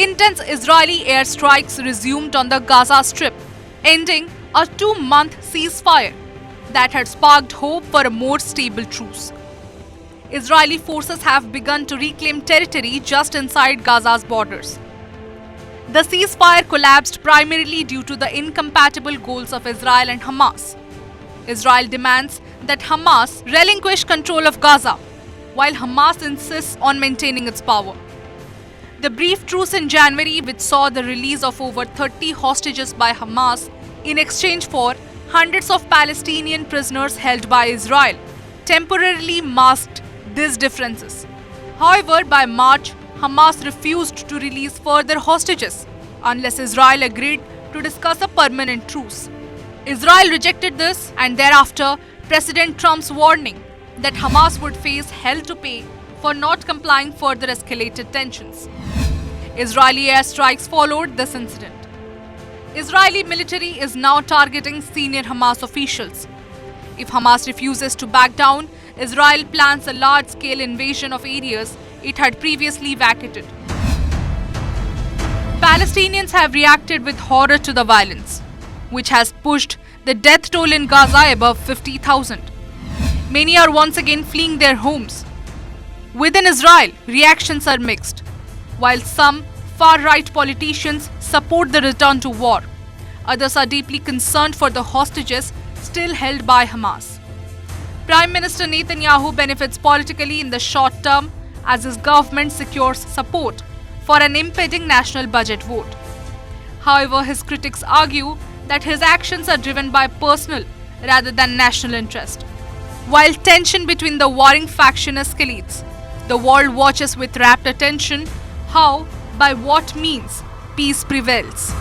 intense Israeli airstrikes resumed on the Gaza Strip, ending a 2-month ceasefire that had sparked hope for a more stable truce. Israeli forces have begun to reclaim territory just inside Gaza's borders. The ceasefire collapsed primarily due to the incompatible goals of Israel and Hamas. Israel demands that Hamas relinquish control of Gaza, while Hamas insists on maintaining its power. The brief truce in January, which saw the release of over 30 hostages by Hamas in exchange for hundreds of Palestinian prisoners held by Israel, temporarily masked these differences. However, by March, Hamas refused to release further hostages unless Israel agreed to discuss a permanent truce. Israel rejected this, and thereafter, President Trump's warning that Hamas would face hell to pay for not complying further escalated tensions. Israeli airstrikes followed this incident. Israeli military is now targeting senior Hamas officials. If Hamas refuses to back down, Israel plans a large-scale invasion of areas it had previously vacated. Palestinians have reacted with horror to the violence, which has pushed the death toll in Gaza above 50,000. Many are once again fleeing their homes. Within Israel, reactions are mixed. While some far-right politicians support the return to war, others are deeply concerned for the hostages still held by Hamas. Prime Minister Netanyahu benefits politically in the short term as his government secures support for an impending national budget vote. However, his critics argue that his actions are driven by personal rather than national interest. While tension between the warring faction escalates, the world watches with rapt attention how, by what means, peace prevails.